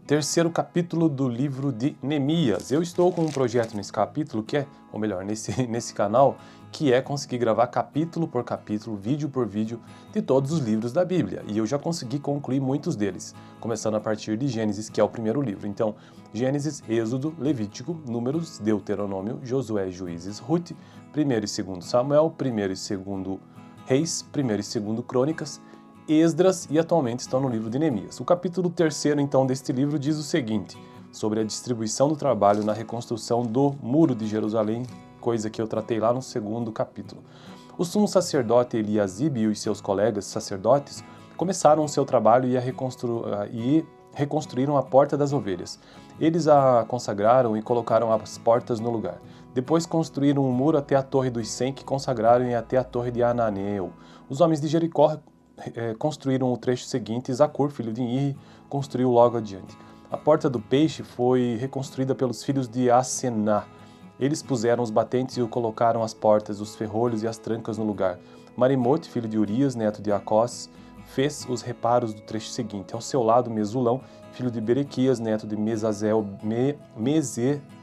Terceiro capítulo do livro de Neemias. Eu estou com um projeto nesse capítulo nesse canal, que é conseguir gravar capítulo por capítulo, vídeo por vídeo, de todos os livros da Bíblia. E eu já consegui concluir muitos deles, começando a partir de Gênesis, que é o primeiro livro. Então, Gênesis, Êxodo, Levítico, Números, Deuteronômio, Josué, Juízes, Rute, 1º e 2º Samuel, 1º e 2º Reis, 1º e 2º Crônicas, Esdras e atualmente estão no livro de Neemias. O capítulo 3º, então, deste livro diz o seguinte, sobre a distribuição do trabalho na reconstrução do Muro de Jerusalém, coisa que eu tratei lá no 2º capítulo. O sumo sacerdote Eliasibe e os seus colegas sacerdotes começaram o seu trabalho e reconstruíram a Porta das Ovelhas. Eles a consagraram e colocaram as portas no lugar. Depois construíram um muro até a Torre dos 100, que consagraram e até a Torre de Ananeu. Os homens de Jericó construíram o trecho seguinte, Zacur, filho de Inri, construiu logo adiante. A Porta do Peixe foi reconstruída pelos filhos de Asená. Eles puseram os batentes e colocaram as portas, os ferrolhos e as trancas no lugar. Marimote, filho de Urias, neto de Acós, fez os reparos do trecho seguinte. Ao seu lado, Mesulão, filho de Berequias, neto de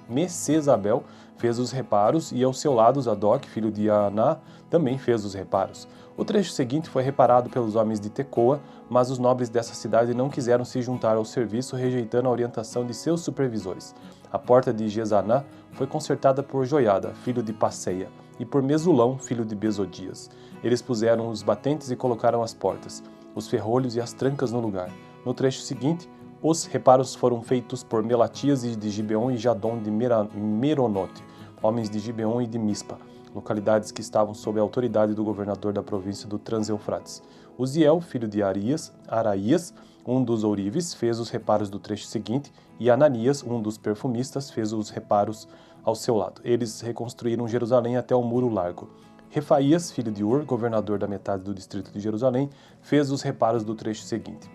Mesesabel, fez os reparos, e ao seu lado, Zadok, filho de Aná, também fez os reparos. O trecho seguinte foi reparado pelos homens de Tecoa, mas os nobres dessa cidade não quiseram se juntar ao serviço, rejeitando a orientação de seus supervisores. A porta de Gesaná foi consertada por Joiada, filho de Passeia, e por Mesulão, filho de Besodias. Eles puseram os batentes e colocaram as portas, os ferrolhos e as trancas no lugar. No trecho seguinte, os reparos foram feitos por Melatias de Gibeon e Jadon de Meronote, homens de Gibeon e de Mispa, localidades que estavam sob a autoridade do governador da província do Trans-Eufrates. Uziel, filho de Araías, um dos ourives, fez os reparos do trecho seguinte, e Ananias, um dos perfumistas, fez os reparos ao seu lado. Eles reconstruíram Jerusalém até o Muro Largo. Refaías, filho de Ur, governador da metade do distrito de Jerusalém, fez os reparos do trecho seguinte.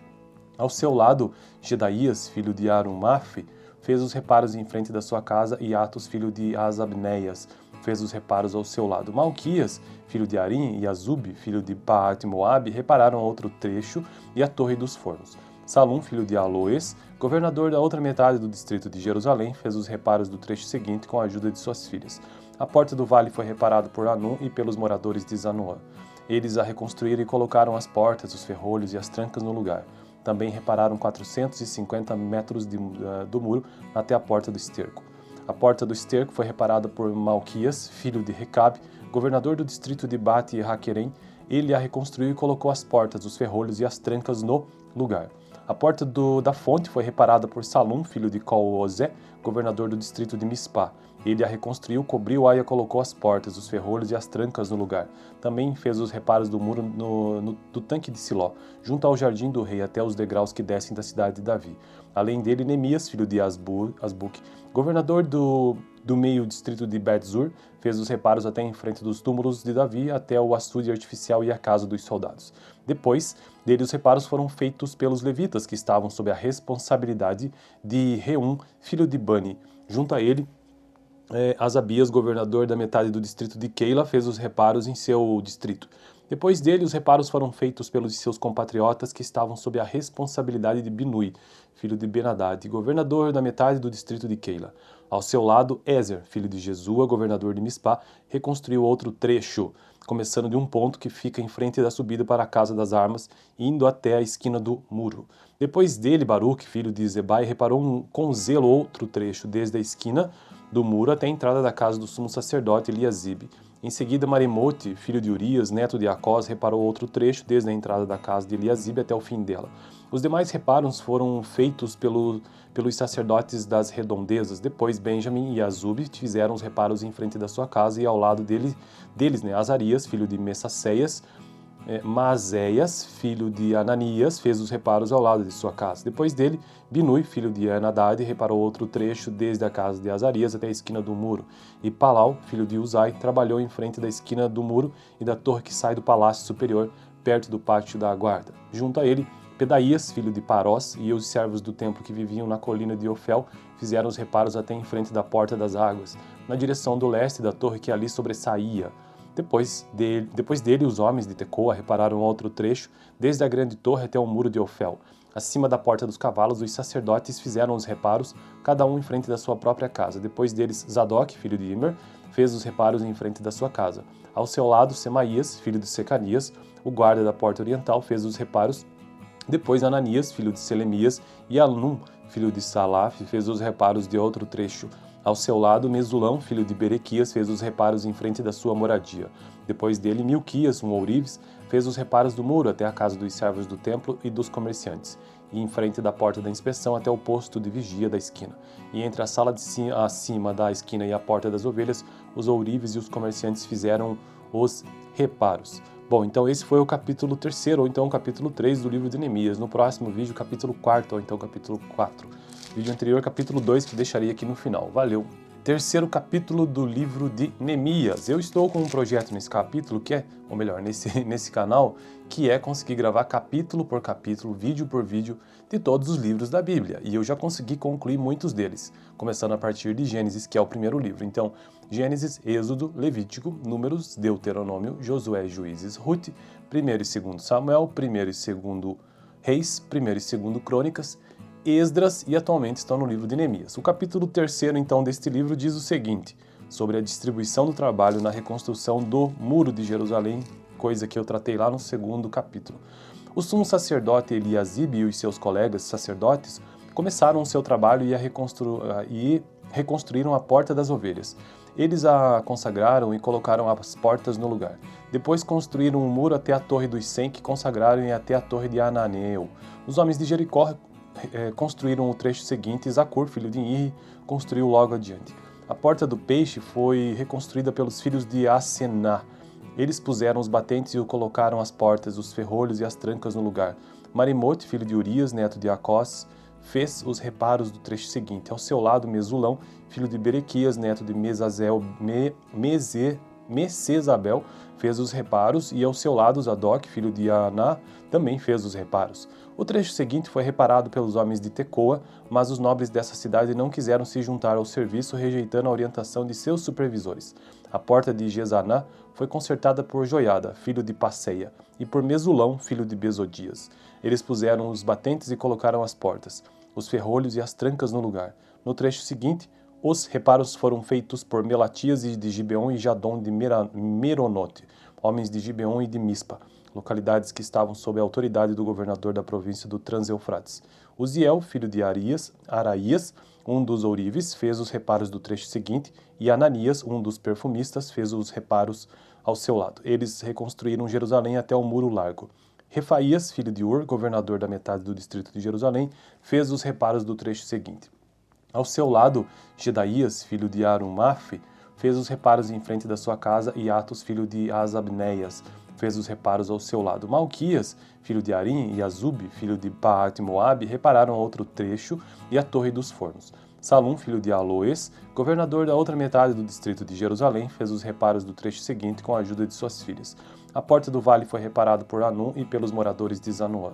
Ao seu lado, Gedaías, filho de Arumaf, fez os reparos em frente da sua casa, e Atos, filho de Asabneias, fez os reparos ao seu lado. Malquias, filho de Arim, e Azub, filho de Paat-Moabe, repararam outro trecho e a Torre dos Fornos. Salum, filho de Aloes, governador da outra metade do distrito de Jerusalém, fez os reparos do trecho seguinte com a ajuda de suas filhas. A porta do vale foi reparada por Anum e pelos moradores de Zanoã. Eles a reconstruíram e colocaram as portas, os ferrolhos e as trancas no lugar. Também repararam 450 metros do muro até a porta do esterco. A porta do esterco foi reparada por Malquias, filho de Recabe, governador do distrito de Bate e Raquerem. Ele a reconstruiu e colocou as portas, os ferrolhos e as trancas no lugar. A porta da fonte foi reparada por Salum, filho de Colosé, governador do distrito de Mispá. Ele a reconstruiu, cobriu-a e colocou as portas, os ferrolhos e as trancas no lugar. Também fez os reparos do muro do tanque de Siló, junto ao jardim do rei, até os degraus que descem da cidade de Davi. Além dele, Neemias, filho de Asbuque, governador do meio distrito de Bet-Zur, fez os reparos até em frente dos túmulos de Davi, até o açude artificial e a casa dos soldados. Depois dele, os reparos foram feitos pelos levitas, que estavam sob a responsabilidade de Reum, filho de Bani. Junto a ele, Asabias, governador da metade do distrito de Keila, fez os reparos em seu distrito. Depois dele, os reparos foram feitos pelos seus compatriotas que estavam sob a responsabilidade de Binui, filho de Benadad, governador da metade do distrito de Keila. Ao seu lado, Ezer, filho de Jesua, governador de Mispá, reconstruiu outro trecho, começando de um ponto que fica em frente da subida para a Casa das Armas, indo até a esquina do muro. Depois dele, Baruque, filho de Zebai, reparou com zelo outro trecho, desde a esquina do muro até a entrada da casa do sumo sacerdote Eliasibe. Em seguida, Marimote, filho de Urias, neto de Acós, reparou outro trecho, desde a entrada da casa de Eliasibe até o fim dela. Os demais reparos foram feitos pelos sacerdotes das redondezas. Depois, Benjamim e Azub fizeram os reparos em frente da sua casa, e ao lado deles, Azarias, filho de Messaceias, Maazéias, filho de Ananias, fez os reparos ao lado de sua casa. Depois dele, Binui, filho de Anadad, reparou outro trecho desde a casa de Azarias até a esquina do muro. E Palau, filho de Uzai, trabalhou em frente da esquina do muro e da torre que sai do palácio superior, perto do pátio da guarda. Junto a ele, Pedaías, filho de Parós, e os servos do templo que viviam na colina de Ofel fizeram os reparos até em frente da porta das águas, na direção do leste da torre que ali sobressaía. Depois dele, os homens de Tecoa repararam outro trecho, desde a grande torre até o muro de Ofel. Acima da porta dos cavalos, os sacerdotes fizeram os reparos, cada um em frente da sua própria casa. Depois deles, Zadok, filho de Immer, fez os reparos em frente da sua casa. Ao seu lado, Semaías, filho de Secanias, o guarda da porta oriental, fez os reparos. Depois Ananias, filho de Selemias, e Anum, filho de Salaf, fez os reparos de outro trecho. Ao seu lado, Mesulão, filho de Berequias, fez os reparos em frente da sua moradia. Depois dele, Milquias, um ourives, fez os reparos do muro até a casa dos servos do templo e dos comerciantes, e em frente da porta da inspeção até o posto de vigia da esquina. E entre a sala acima da esquina e a porta das ovelhas, os ourives e os comerciantes fizeram os reparos. Bom, então esse foi o capítulo 3º, ou então o capítulo 3 do livro de Neemias. No próximo vídeo, capítulo 4º, ou então capítulo 4. Vídeo anterior, capítulo 2, que deixaria aqui no final. Valeu! Terceiro capítulo do livro de Neemias. Eu estou com um projeto nesse capítulo, que é, ou melhor, nesse canal, que é conseguir gravar capítulo por capítulo, vídeo por vídeo, de todos os livros da Bíblia. E eu já consegui concluir muitos deles, começando a partir de Gênesis, que é o primeiro livro. Então, Gênesis, Êxodo, Levítico, Números, Deuteronômio, Josué, Juízes, Ruth, 1º e 2º Samuel, 1º e 2º Reis, 1º e 2º Crônicas, Esdras e atualmente estão no livro de Neemias. O capítulo 3º, então, deste livro diz o seguinte, sobre a distribuição do trabalho na reconstrução do Muro de Jerusalém, coisa que eu tratei lá no 2º capítulo. O sumo sacerdote Eliasibe e os seus colegas sacerdotes começaram o seu trabalho e reconstruíram a Porta das Ovelhas. Eles a consagraram e colocaram as portas no lugar. Depois construíram um muro até a Torre dos 100, que consagraram e até a Torre de Ananeu. Os homens de Jericó construíram o trecho seguinte, e Zacur, filho de Inri, construiu logo adiante. A Porta do Peixe foi reconstruída pelos filhos de Asená. Eles puseram os batentes e colocaram as portas, os ferrolhos e as trancas no lugar. Marimote, filho de Urias, neto de Acós, fez os reparos do trecho seguinte. Ao seu lado, Mesulão, filho de Berequias, neto de Mesezabel, fez os reparos, e ao seu lado, Zadok, filho de Aná, também fez os reparos. O trecho seguinte foi reparado pelos homens de Tecoa, mas os nobres dessa cidade não quiseram se juntar ao serviço, rejeitando a orientação de seus supervisores. A porta de Gesaná foi consertada por Joiada, filho de Passeia, e por Mesulão, filho de Bezodias. Eles puseram os batentes e colocaram as portas, os ferrolhos e as trancas no lugar. No trecho seguinte, os reparos foram feitos por Melatias de Gibeon e Jadon de Meronote, homens de Gibeon e de Mispa, localidades que estavam sob a autoridade do governador da província do Trans-Eufrates. Uziel, filho de Araías, um dos ourives, fez os reparos do trecho seguinte, e Ananias, um dos perfumistas, fez os reparos ao seu lado. Eles reconstruíram Jerusalém até o Muro Largo. Refaías, filho de Ur, governador da metade do distrito de Jerusalém, fez os reparos do trecho seguinte. Ao seu lado, Gedaías, filho de Arumaf, fez os reparos em frente da sua casa, e Atos, filho de Asabneias, fez os reparos ao seu lado. Malquias, filho de Arim, e Azub, filho de Paat-Moabe, repararam outro trecho e a Torre dos Fornos. Salum, filho de Aloes, governador da outra metade do distrito de Jerusalém, fez os reparos do trecho seguinte com a ajuda de suas filhas. A porta do vale foi reparada por Anum e pelos moradores de Zanoã.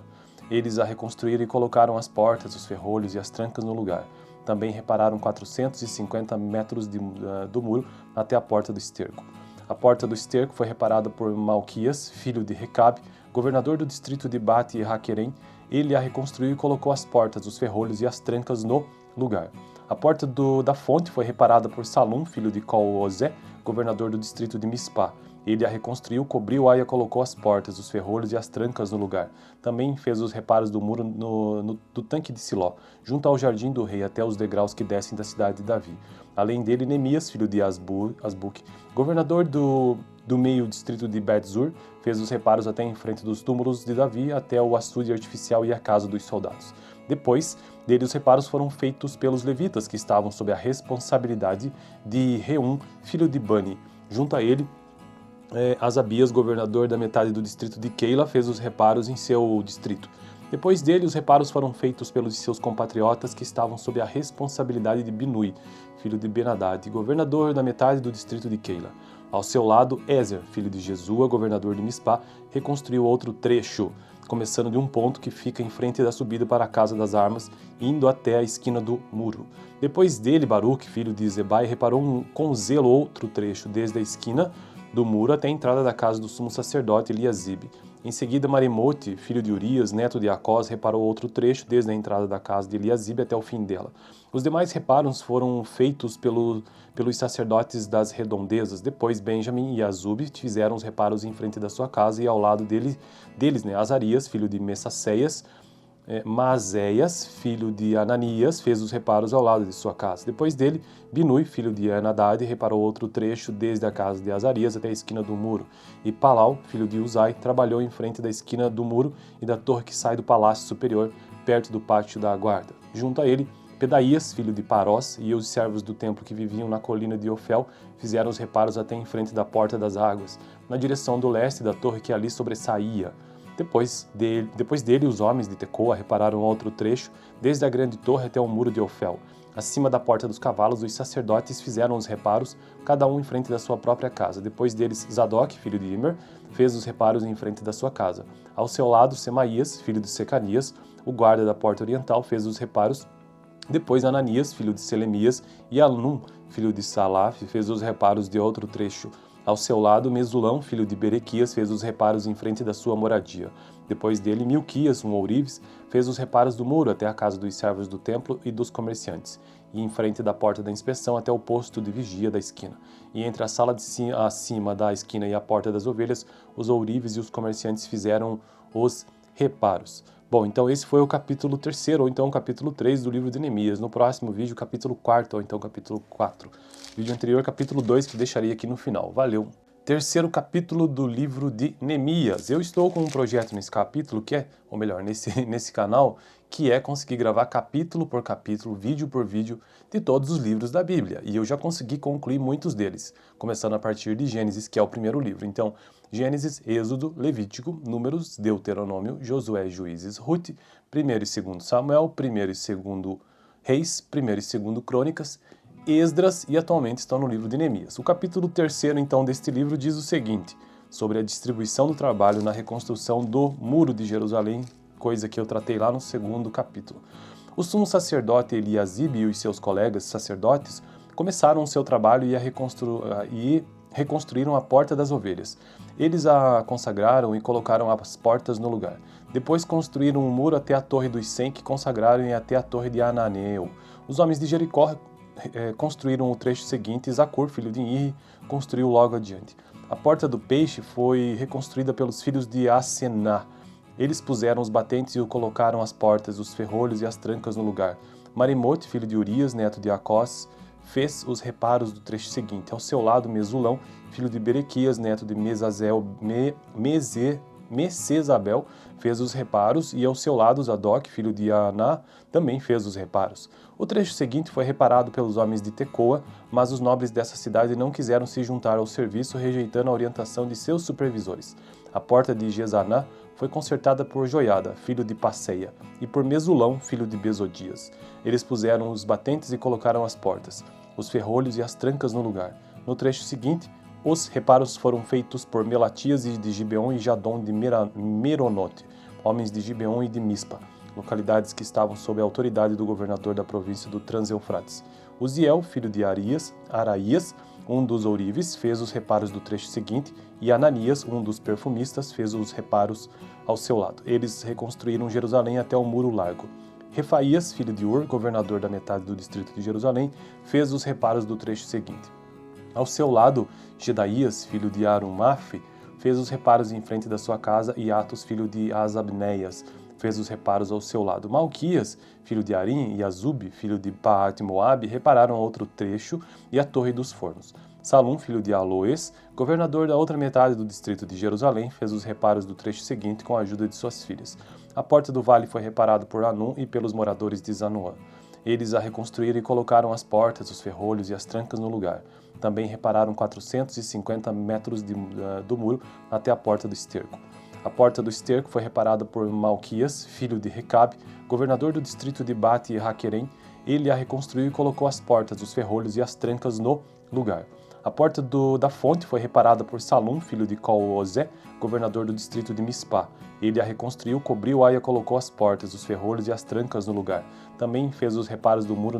Eles a reconstruíram e colocaram as portas, os ferrolhos e as trancas no lugar. Também repararam 450 metros do muro até a porta do esterco. A porta do esterco foi reparada por Malquias, filho de Recabe, governador do distrito de Bate e Raquerem. Ele a reconstruiu e colocou as portas, os ferrolhos e as trancas no lugar. A porta da fonte foi reparada por Salum, filho de Colosé, governador do distrito de Mispá. Ele a reconstruiu, cobriu-a e colocou as portas, os ferrolhos e as trancas no lugar. Também fez os reparos do muro do tanque de Siló, junto ao jardim do rei, até os degraus que descem da cidade de Davi. Além dele, Neemias, filho de Asbuque, governador do meio distrito de Bet-Zur, fez os reparos até em frente dos túmulos de Davi, até o açude artificial e a casa dos soldados. Depois dele, os reparos foram feitos pelos levitas, que estavam sob a responsabilidade de Reum, filho de Bani. Junto a ele, Asabias, governador da metade do distrito de Keila, fez os reparos em seu distrito. Depois dele, os reparos foram feitos pelos seus compatriotas que estavam sob a responsabilidade de Binui, filho de Benadad, governador da metade do distrito de Keila. Ao seu lado, Ezer, filho de Jesua, governador de Mispá, reconstruiu outro trecho, começando de um ponto que fica em frente da subida para a Casa das Armas, indo até a esquina do muro. Depois dele, Baruque, filho de Zebai, reparou com zelo outro trecho, desde a esquina do muro até a entrada da casa do sumo sacerdote Eliasibe. Em seguida, Marimote, filho de Urias, neto de Acós, reparou outro trecho desde a entrada da casa de Eliasibe até o fim dela. Os demais reparos foram feitos pelos sacerdotes das redondezas. Depois, Benjamim e Azube fizeram os reparos em frente da sua casa e ao lado deles, Azarias, filho de Messaceias, Maazéias, filho de Ananias, fez os reparos ao lado de sua casa. Depois dele, Binui, filho de Henadade, reparou outro trecho desde a casa de Azarias até a esquina do muro. E Palau, filho de Uzai, trabalhou em frente da esquina do muro e da torre que sai do palácio superior, perto do pátio da guarda. Junto a ele, Pedaías, filho de Parós, e os servos do templo que viviam na colina de Ofel fizeram os reparos até em frente da porta das águas, na direção do leste da torre que ali sobressaía. Depois dele, os homens de Tecoa repararam outro trecho, desde a grande torre até o muro de Ofel. Acima da porta dos cavalos, os sacerdotes fizeram os reparos, cada um em frente da sua própria casa. Depois deles, Zadok, filho de Imer, fez os reparos em frente da sua casa. Ao seu lado, Semaías, filho de Secanias, o guarda da porta oriental, fez os reparos. Depois, Ananias, filho de Selemias, e Anum, filho de Salaf, fez os reparos de outro trecho. Ao seu lado, Mesulão, filho de Berequias, fez os reparos em frente da sua moradia. Depois dele, Milquias, um ourives, fez os reparos do muro até a casa dos servos do templo e dos comerciantes, e em frente da porta da inspeção até o posto de vigia da esquina. E entre a sala acima da esquina e a porta das ovelhas, os ourives e os comerciantes fizeram os reparos. Bom, então esse foi o capítulo 3º, ou então o capítulo 3 do livro de Neemias. No próximo vídeo, capítulo 4º, ou então capítulo 4. Vídeo anterior, capítulo 2, que deixarei aqui no final. Valeu! Terceiro capítulo do livro de Neemias. Eu estou com um projeto nesse capítulo, que é, ou melhor, nesse canal, que é conseguir gravar capítulo por capítulo, vídeo por vídeo, de todos os livros da Bíblia. E eu já consegui concluir muitos deles, começando a partir de Gênesis, que é o primeiro livro. Então, Gênesis, Êxodo, Levítico, Números, Deuteronômio, Josué, Juízes, Rute, 1º e 2º Samuel, 1º e 2º Reis, 1º e 2º Crônicas, Esdras e atualmente estão no livro de Neemias. O capítulo 3º, então, deste livro diz o seguinte, sobre a distribuição do trabalho na reconstrução do Muro de Jerusalém, coisa que eu tratei lá no 2º capítulo. O sumo sacerdote Eliasibe e os seus colegas sacerdotes começaram o seu trabalho e reconstruíram a Porta das Ovelhas. Eles a consagraram e colocaram as portas no lugar. Depois construíram um muro até a Torre dos 100, que consagraram e até a Torre de Ananeu. Os homens de Jericó construíram o trecho seguinte, e Zacur, filho de Inri, construiu logo adiante. A Porta do Peixe foi reconstruída pelos filhos de Asená. Eles puseram os batentes e colocaram as portas, os ferrolhos e as trancas no lugar. Marimote, filho de Urias, neto de Acós, fez os reparos do trecho seguinte. Ao seu lado, Mesulão, filho de Berequias, neto de Mesezabel, fez os reparos, e ao seu lado, Zadok, filho de Aná, também fez os reparos. O trecho seguinte foi reparado pelos homens de Tecoa, mas os nobres dessa cidade não quiseram se juntar ao serviço, rejeitando a orientação de seus supervisores. A porta de Gesaná foi consertada por Joiada, filho de Passeia, e por Mesulão, filho de Bezodias. Eles puseram os batentes e colocaram as portas, os ferrolhos e as trancas no lugar. No trecho seguinte, os reparos foram feitos por Melatias de Gibeon e Jadon de Meronote, homens de Gibeon e de Mispa, localidades que estavam sob a autoridade do governador da província do Trans-Eufrates. Uziel, filho de Araías, um dos ourives, fez os reparos do trecho seguinte, e Ananias, um dos perfumistas, fez os reparos ao seu lado. Eles reconstruíram Jerusalém até o Muro Largo. Refaías, filho de Ur, governador da metade do distrito de Jerusalém, fez os reparos do trecho seguinte. Ao seu lado, Gedaías, filho de Arumaf, fez os reparos em frente da sua casa, e Atos, filho de Asabneias, fez os reparos ao seu lado. Malquias, filho de Arim, e Azub, filho de Paat-Moabe, repararam outro trecho e a Torre dos Fornos. Salum, filho de Aloes, governador da outra metade do distrito de Jerusalém, fez os reparos do trecho seguinte com a ajuda de suas filhas. A porta do vale foi reparada por Anum e pelos moradores de Zanoã. Eles a reconstruíram e colocaram as portas, os ferrolhos e as trancas no lugar. Também repararam 450 metros do muro até a porta do esterco. A porta do esterco foi reparada por Malquias, filho de Recabe, governador do distrito de Bate e Raquerem. Ele a reconstruiu e colocou as portas, os ferrolhos e as trancas no lugar. A porta da fonte foi reparada por Salum, filho de Col-Ozé, governador do distrito de Mispá. Ele a reconstruiu, cobriu-a e a colocou as portas, os ferrolhos e as trancas no lugar. Também fez os reparos do muro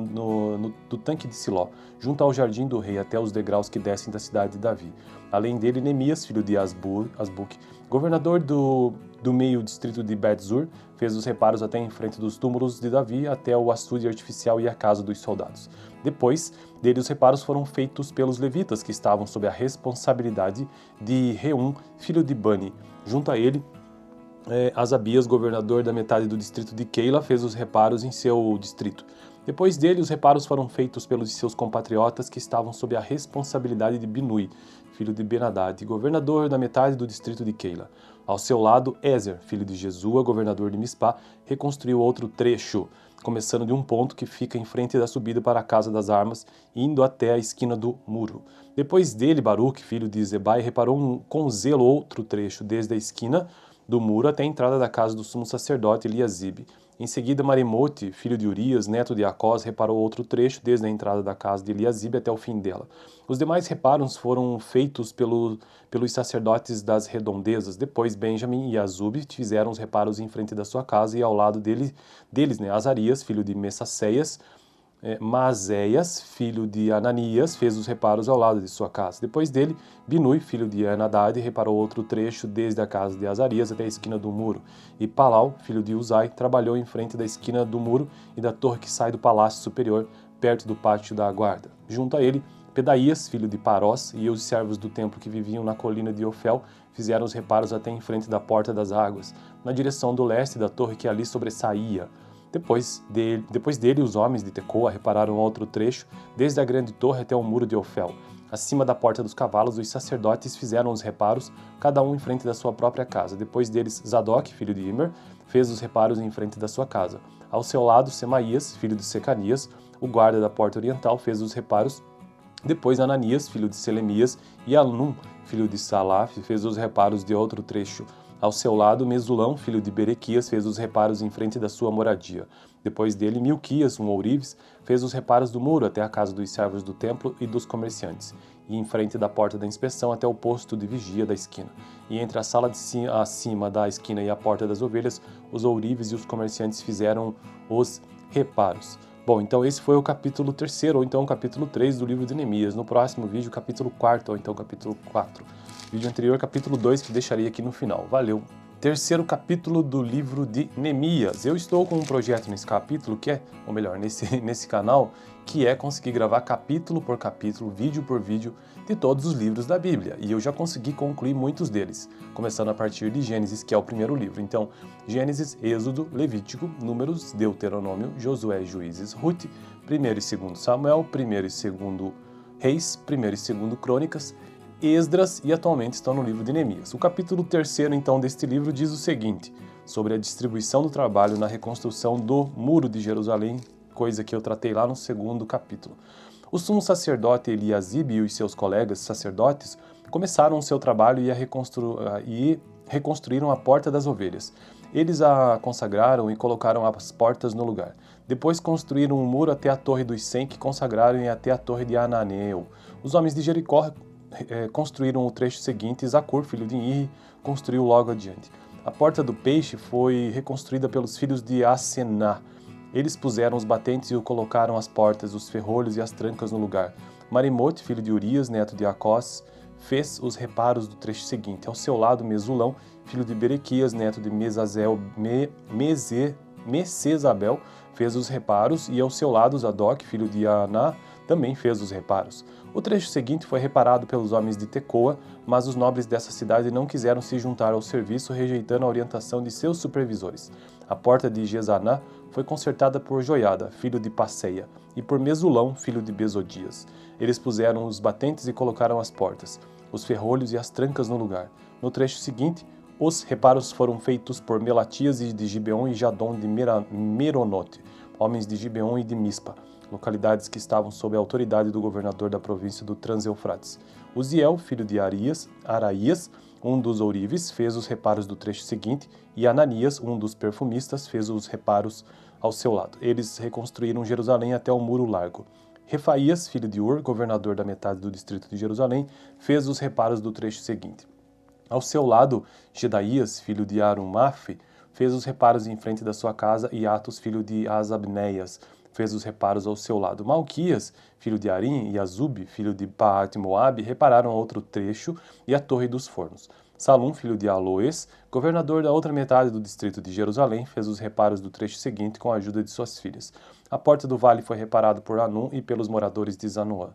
do tanque de Siló, junto ao jardim do rei, até os degraus que descem da cidade de Davi. Além dele, Neemias, filho de Asbuque, governador do meio distrito de Bet-Zur, fez os reparos até em frente dos túmulos de Davi, até o açude artificial e a casa dos soldados. Depois dele, os reparos foram feitos pelos levitas, que estavam sob a responsabilidade de Reum, filho de Bani. Junto a ele, Asabias, governador da metade do distrito de Keila, fez os reparos em seu distrito. Depois dele, os reparos foram feitos pelos seus compatriotas que estavam sob a responsabilidade de Binui, filho de Ben-Hadad, governador da metade do distrito de Keila. Ao seu lado, Ezer, filho de Jesua, governador de Mispá, reconstruiu outro trecho, começando de um ponto que fica em frente da subida para a Casa das Armas, indo até a esquina do muro. Depois dele, Baruque, filho de Zebai, reparou com zelo outro trecho, desde a esquina do muro até a entrada da casa do sumo sacerdote Eliasibe. Em seguida, Marimote, filho de Urias, neto de Acós, reparou outro trecho, desde a entrada da casa de Eliasibe até o fim dela. Os demais reparos foram feitos pelos sacerdotes das redondezas. Depois, Benjamim e Azube fizeram os reparos em frente da sua casa e ao lado deles, Azarias, filho de Messaceias, Maazéias, filho de Ananias, fez os reparos ao lado de sua casa. Depois dele, Binui, filho de Ben-Hadad, reparou outro trecho desde a casa de Azarias até a esquina do muro. E Palau, filho de Uzai, trabalhou em frente da esquina do muro e da torre que sai do palácio superior, perto do pátio da guarda. Junto a ele, Pedaías, filho de Parós, e os servos do templo que viviam na colina de Ofel fizeram os reparos até em frente da porta das águas, na direção do leste da torre que ali sobressaía. Depois dele, os homens de Tecoa repararam outro trecho, desde a grande torre até o muro de Ofel. Acima da porta dos cavalos, os sacerdotes fizeram os reparos, cada um em frente da sua própria casa. Depois deles, Zadok, filho de Imer, fez os reparos em frente da sua casa. Ao seu lado, Semaías, filho de Secanias, o guarda da porta oriental, fez os reparos. Depois, Ananias, filho de Selemias, e Anum, filho de Salaf, fez os reparos de outro trecho. Ao seu lado, Mesulão, filho de Berequias, fez os reparos em frente da sua moradia. Depois dele, Milquias, um ourives, fez os reparos do muro até a casa dos servos do templo e dos comerciantes, e em frente da porta da inspeção até o posto de vigia da esquina. E entre a sala acima da esquina e a porta das ovelhas, os ourives e os comerciantes fizeram os reparos. Bom, então esse foi o capítulo 3º, ou então o capítulo 3 do livro de Neemias. No próximo vídeo, capítulo 4º, ou então capítulo 4. Vídeo anterior, capítulo 2, que deixarei aqui no final. Valeu! Terceiro capítulo do livro de Neemias. Eu estou com um projeto nesse capítulo, que é, ou melhor, nesse canal, que é conseguir gravar capítulo por capítulo, vídeo por vídeo, de todos os livros da Bíblia. E eu já consegui concluir muitos deles, começando a partir de Gênesis, que é o primeiro livro. Então, Gênesis, Êxodo, Levítico, Números, Deuteronômio, Josué, Juízes, Rute, 1º e 2º Samuel, 1º e 2º Reis, 1º e 2º Crônicas, Esdras e atualmente estão no livro de Neemias. O capítulo 3º, então, deste livro diz o seguinte, sobre a distribuição do trabalho na reconstrução do Muro de Jerusalém, coisa que eu tratei lá no 2º capítulo. O sumo sacerdote Eliasibe e os seus colegas sacerdotes começaram o seu trabalho e reconstruíram a Porta das Ovelhas. Eles a consagraram e colocaram as portas no lugar. Depois construíram um muro até a Torre dos 100, que consagraram e até a Torre de Ananeu. Os homens de Jericó construíram o trecho seguinte, e Zacur, filho de Inri, construiu logo adiante. A Porta do Peixe foi reconstruída pelos filhos de Asená. Eles puseram os batentes e colocaram as portas, os ferrolhos e as trancas no lugar. Marimote, filho de Urias, neto de Acós, fez os reparos do trecho seguinte. Ao seu lado, Mesulão, filho de Berequias, neto de Mesezabel, fez os reparos, e ao seu lado, Zadok, filho de Aná, também fez os reparos. O trecho seguinte foi reparado pelos homens de Tecoa, mas os nobres dessa cidade não quiseram se juntar ao serviço, rejeitando a orientação de seus supervisores. A porta de Gesaná foi consertada por Joiada, filho de Passeia, e por Mesulão, filho de Bezodias. Eles puseram os batentes e colocaram as portas, os ferrolhos e as trancas no lugar. No trecho seguinte, os reparos foram feitos por Melatias de Gibeon e Jadon de Meronote, homens de Gibeon e de Mispa, localidades que estavam sob a autoridade do governador da província do Trans-Eufrates. Uziel, filho de Araías, um dos ourives, fez os reparos do trecho seguinte, e Ananias, um dos perfumistas, fez os reparos ao seu lado. Eles reconstruíram Jerusalém até o Muro Largo. Refaías, filho de Ur, governador da metade do distrito de Jerusalém, fez os reparos do trecho seguinte. Ao seu lado, Gedaías, filho de Arumaf, fez os reparos em frente da sua casa, e Atos, filho de Asabneias, fez os reparos ao seu lado. Malquias, filho de Arim, e Azub, filho de Paat-Moabe, repararam outro trecho e a torre dos fornos. Salum, filho de Aloes, governador da outra metade do distrito de Jerusalém, fez os reparos do trecho seguinte com a ajuda de suas filhas. A porta do vale foi reparada por Anum e pelos moradores de Zanoã.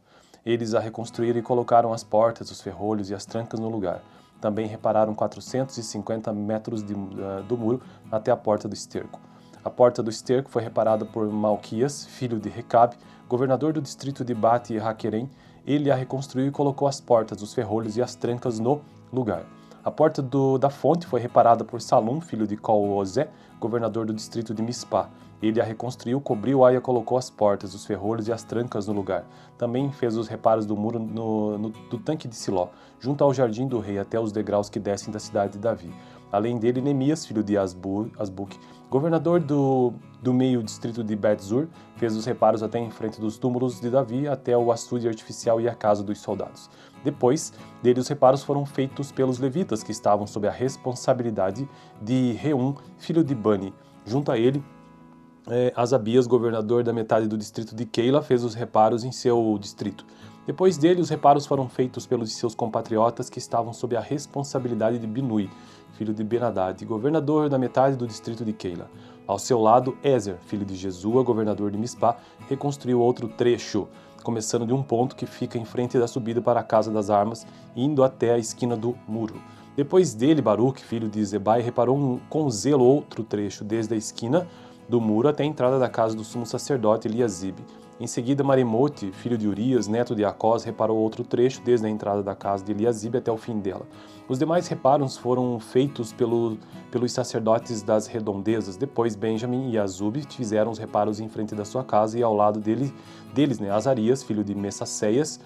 Eles a reconstruíram e colocaram as portas, os ferrolhos e as trancas no lugar. Também repararam 450 metros do muro até a porta do esterco. A porta do esterco foi reparada por Malquias, filho de Recabe, governador do distrito de Bate e Raquerem. Ele a reconstruiu e colocou as portas, os ferrolhos e as trancas no lugar. A porta da fonte foi reparada por Salum, filho de Colosé, governador do distrito de Mispá. Ele a reconstruiu, cobriu-a e colocou as portas, os ferrolhos e as trancas no lugar. Também fez os reparos do muro do tanque de Siló, junto ao jardim do rei, até os degraus que descem da cidade de Davi. Além dele, Neemias, filho de Asbuque, governador do meio distrito de Bet-Zur, fez os reparos até em frente dos túmulos de Davi, até o açude artificial e a casa dos soldados. Depois dele, os reparos foram feitos pelos levitas, que estavam sob a responsabilidade de Reum, filho de Bani. Junto a ele, Asabias, governador da metade do distrito de Keila, fez os reparos em seu distrito. Depois dele, os reparos foram feitos pelos seus compatriotas que estavam sob a responsabilidade de Binui, filho de Benadad, governador da metade do distrito de Keila. Ao seu lado, Ezer, filho de Jesua, governador de Mispá, reconstruiu outro trecho, começando de um ponto que fica em frente da subida para a Casa das Armas, indo até a esquina do muro. Depois dele, Baruque, filho de Zebai, reparou com zelo outro trecho, desde a esquina do muro até a entrada da casa do sumo sacerdote Eliasibe. Em seguida, Maremote, filho de Urias, neto de Acós, reparou outro trecho, desde a entrada da casa de Eliasibe até o fim dela. Os demais reparos foram feitos pelos sacerdotes das redondezas. Depois, Benjamim e Azub fizeram os reparos em frente da sua casa, e ao lado deles, Azarias, filho de Messaceias,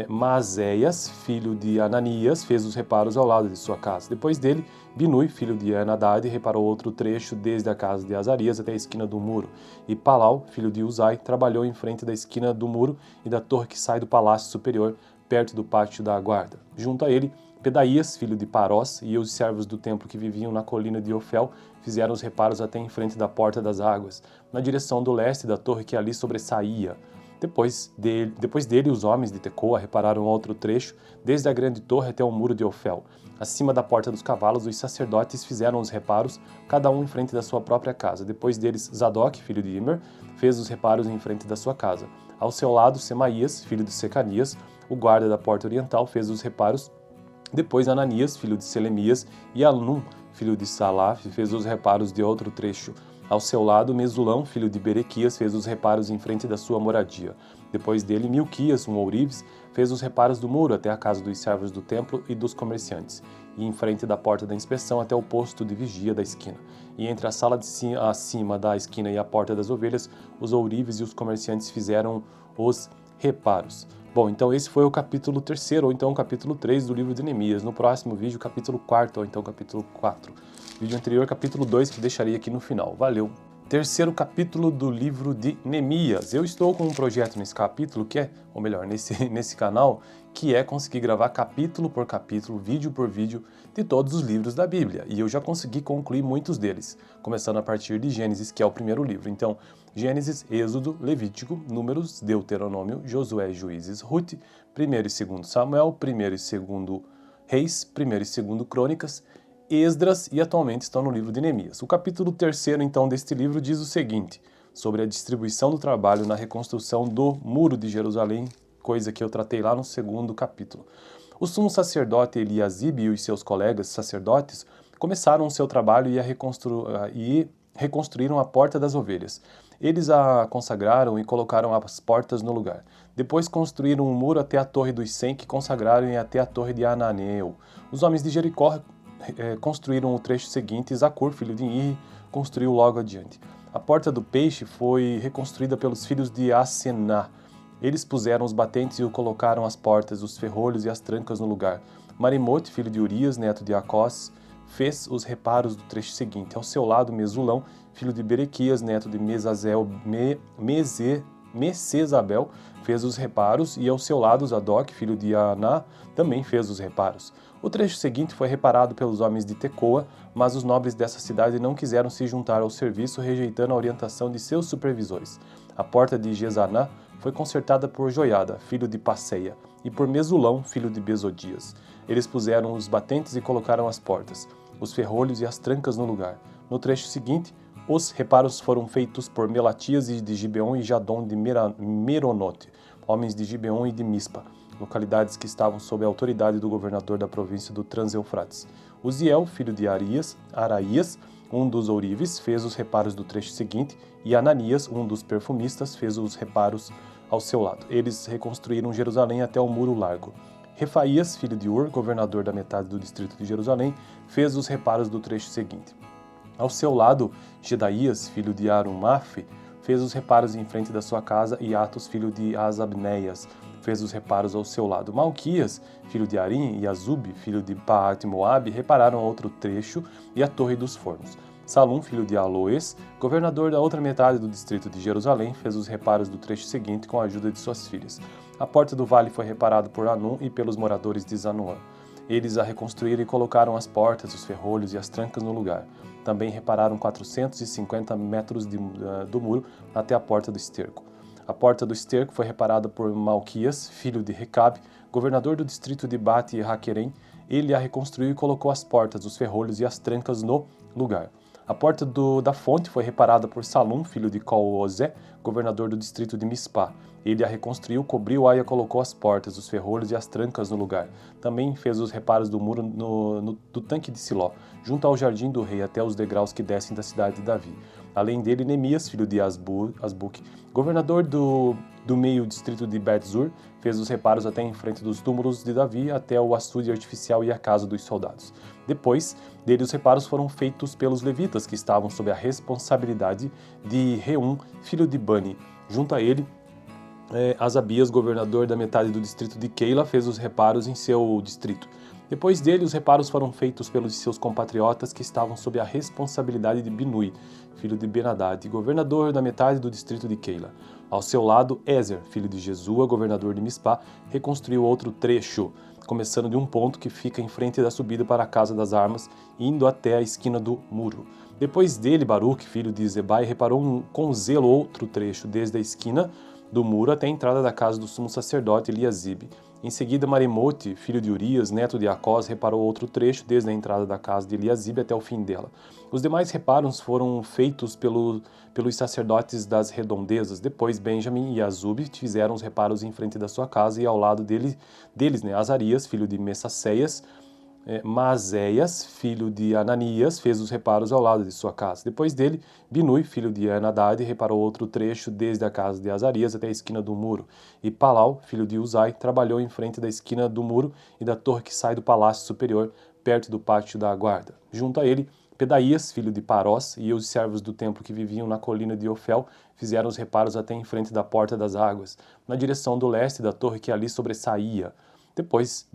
Maazéias, filho de Ananias, fez os reparos ao lado de sua casa. Depois dele, Binui, filho de Henadad, reparou outro trecho desde a casa de Azarias até a esquina do muro. E Palau, filho de Uzai, trabalhou em frente da esquina do muro e da torre que sai do palácio superior, perto do pátio da guarda. Junto a ele, Pedaías, filho de Parós, e os servos do templo que viviam na colina de Ofel fizeram os reparos até em frente da porta das águas, na direção do leste da torre que ali sobressaía. Depois dele, os homens de Tecoa repararam outro trecho, desde a grande torre até o muro de Ofel. Acima da porta dos cavalos, os sacerdotes fizeram os reparos, cada um em frente da sua própria casa. Depois deles, Zadok, filho de Immer, fez os reparos em frente da sua casa. Ao seu lado, Semaías, filho de Secanias, o guarda da porta oriental, fez os reparos. Depois, Ananias, filho de Selemias, e Anum, filho de Salaf, fez os reparos de outro trecho. Ao seu lado, Mesulão, filho de Berequias, fez os reparos em frente da sua moradia. Depois dele, Milquias, um ourives, fez os reparos do muro até a casa dos servos do templo e dos comerciantes, e em frente da porta da inspeção até o posto de vigia da esquina. E entre a sala acima da esquina e a porta das ovelhas, os ourives e os comerciantes fizeram os reparos. Bom, então esse foi o capítulo 3º, ou então o capítulo 3 do livro de Neemias. No próximo vídeo, capítulo 4º, ou então capítulo 4. Vídeo anterior, capítulo 2, que deixarei aqui no final. Valeu! Terceiro capítulo do livro de Neemias. Eu estou com um projeto nesse capítulo, ou melhor, nesse canal, que é conseguir gravar capítulo por capítulo, vídeo por vídeo, de todos os livros da Bíblia. E eu já consegui concluir muitos deles, começando a partir de Gênesis, que é o primeiro livro. Então, Gênesis, Êxodo, Levítico, Números, Deuteronômio, Josué, Juízes, Rute, 1º e 2º Samuel, 1º e 2º Reis, 1º e 2º Crônicas, Esdras, e atualmente estão no livro de Neemias. O capítulo 3º, então, deste livro diz o seguinte, sobre a distribuição do trabalho na reconstrução do Muro de Jerusalém, coisa que eu tratei lá no 2º capítulo. O sumo sacerdote Eliasibe e os seus colegas sacerdotes começaram o seu trabalho e reconstruíram a Porta das Ovelhas. Eles a consagraram e colocaram as portas no lugar. Depois construíram um muro até a Torre dos 100, que consagraram, e até a Torre de Ananeu. Os homens de Jericó construíram o trecho seguinte, e Zacur, filho de Inri, construiu logo adiante. A Porta do Peixe foi reconstruída pelos filhos de Asená. Eles puseram os batentes e colocaram as portas, os ferrolhos e as trancas no lugar. Marimote, filho de Urias, neto de Acós, fez os reparos do trecho seguinte. Ao seu lado, Mesulão, filho de Berequias, neto de Messesabel fez os reparos, e ao seu lado Zadok, filho de Aná, também fez os reparos. O trecho seguinte foi reparado pelos homens de Tecoa, mas os nobres dessa cidade não quiseram se juntar ao serviço, rejeitando a orientação de seus supervisores. A porta de Gesaná foi consertada por Joiada, filho de Passeia, e por Mesulão, filho de Besodias. Eles puseram os batentes e colocaram as portas, os ferrolhos e as trancas no lugar. No trecho seguinte, os reparos foram feitos por Melatias de Gibeon e Jadon de Meronote, homens de Gibeon e de Mispa, localidades que estavam sob a autoridade do governador da província do Trans-Eufrates. Uziel, filho de Araías, um dos ourives, fez os reparos do trecho seguinte, e Ananias, um dos perfumistas, fez os reparos ao seu lado. Eles reconstruíram Jerusalém até o Muro Largo. Refaías, filho de Ur, governador da metade do distrito de Jerusalém, fez os reparos do trecho seguinte. Ao seu lado, Gedaías, filho de Arumaf, fez os reparos em frente da sua casa, e Atos, filho de Asabneias, fez os reparos ao seu lado. Malquias, filho de Arim, e Azub, filho de Paat-Moabe, repararam outro trecho e a Torre dos Fornos. Salum, filho de Aloes, governador da outra metade do distrito de Jerusalém, fez os reparos do trecho seguinte com a ajuda de suas filhas. A porta do vale foi reparada por Anum e pelos moradores de Zanoã. Eles a reconstruíram e colocaram as portas, os ferrolhos e as trancas no lugar. Também repararam 450 metros do muro até a porta do esterco. A porta do esterco foi reparada por Malquias, filho de Recabe, governador do distrito de Bate e Raquerem. Ele a reconstruiu e colocou as portas, os ferrolhos e as trancas no lugar. A porta da fonte foi reparada por Salum, filho de Colosé, governador do distrito de Mispá. Ele a reconstruiu, cobriu-a e colocou as portas, os ferrolhos e as trancas no lugar. Também fez os reparos do muro do tanque de Siló, junto ao jardim do rei, até os degraus que descem da cidade de Davi. Além dele, Neemias, filho de Asbuque, governador do meio distrito de Bet-Zur, fez os reparos até em frente dos túmulos de Davi, até o açude artificial e a casa dos soldados. Depois dele, os reparos foram feitos pelos levitas, que estavam sob a responsabilidade de Reum, filho de Bani. Junto a ele, Asabias, governador da metade do distrito de Keila, fez os reparos em seu distrito. Depois dele, os reparos foram feitos pelos seus compatriotas que estavam sob a responsabilidade de Binui, filho de Benadad, governador da metade do distrito de Keila. Ao seu lado, Ezer, filho de Jesua, governador de Mispá, reconstruiu outro trecho, começando de um ponto que fica em frente da subida para a Casa das Armas, indo até a esquina do muro. Depois dele, Baruque, filho de Zebai, reparou com zelo outro trecho, desde a esquina do muro até a entrada da casa do sumo sacerdote Eliasibe. Em seguida, Maremote, filho de Urias, neto de Acós, reparou outro trecho desde a entrada da casa de Eliasibe até o fim dela. Os demais reparos foram feitos pelos sacerdotes das redondezas. Depois, Benjamim e Azub fizeram os reparos em frente da sua casa, e ao lado deles, Azarias, filho de Messaceias, Maazéias, filho de Ananias, fez os reparos ao lado de sua casa. Depois dele, Binui, filho de Anadad, reparou outro trecho desde a casa de Azarias até a esquina do muro. E Palau, filho de Uzai, trabalhou em frente da esquina do muro e da torre que sai do palácio superior, perto do pátio da guarda. Junto a ele, Pedaías, filho de Parós, e os servos do templo que viviam na colina de Ofel fizeram os reparos até em frente da porta das águas, na direção do leste da torre que ali sobressaía. Depois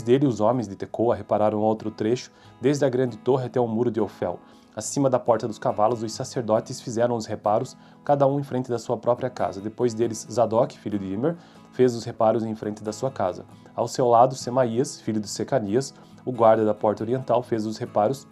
dele, os homens de Tecoa repararam outro trecho, desde a grande torre até o muro de Ofel. Acima da porta dos cavalos, os sacerdotes fizeram os reparos, cada um em frente da sua própria casa. Depois deles, Zadok, filho de Imer, fez os reparos em frente da sua casa. Ao seu lado, Semaías, filho de Secanias, o guarda da porta oriental, fez os reparos.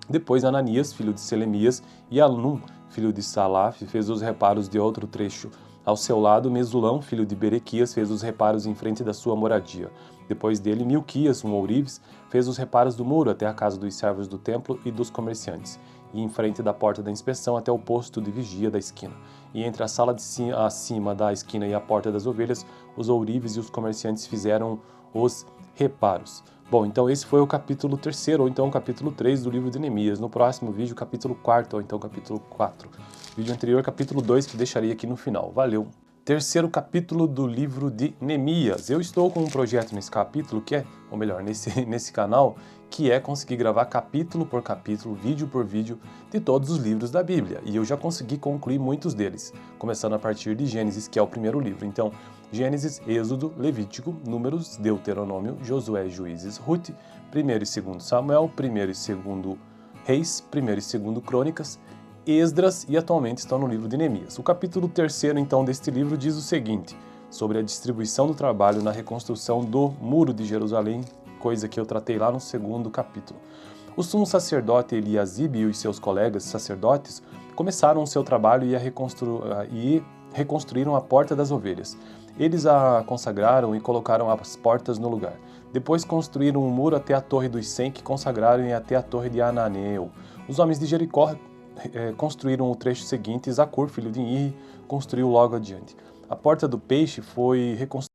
Depois, Ananias, filho de Selemias, e Anum, filho de Salaf, fez os reparos de outro trecho. Ao seu lado, Mesulão, filho de Berequias, fez os reparos em frente da sua moradia. Depois dele, Milquias, um ourives, fez os reparos do muro até a casa dos servos do templo e dos comerciantes, e em frente da porta da inspeção até o posto de vigia da esquina. E entre a sala acima da esquina e a porta das ovelhas, os ourives e os comerciantes fizeram os reparos. Bom, então esse foi o capítulo 3º, ou então o capítulo 3 do livro de Neemias. No próximo vídeo, capítulo 4º, ou então capítulo 4. Vídeo anterior, capítulo 2, que deixaria aqui no final. Valeu! Terceiro capítulo do livro de Neemias. Eu estou com um projeto nesse capítulo, ou melhor, nesse canal, que é conseguir gravar capítulo por capítulo, vídeo por vídeo, de todos os livros da Bíblia. E eu já consegui concluir muitos deles, começando a partir de Gênesis, que é o primeiro livro. Então, Gênesis, Êxodo, Levítico, Números, Deuteronômio, Josué, Juízes, Ruth, 1º e 2º Samuel, 1º e 2º Reis, 1º e 2º Crônicas, Esdras e atualmente estão no livro de Neemias. O capítulo 3º, então, deste livro diz o seguinte, sobre a distribuição do trabalho na reconstrução do Muro de Jerusalém, coisa que eu tratei lá no 2º capítulo. O sumo sacerdote Eliasibe e os seus colegas sacerdotes começaram o seu trabalho e reconstruíram a Porta das Ovelhas. Eles a consagraram e colocaram as portas no lugar. Depois construíram um muro até a Torre dos 100, que consagraram e até a Torre de Ananeu. Os homens de Jericó construíram o trecho seguinte, Zacur, filho de Inri, construiu logo adiante. A Porta do Peixe foi reconstruída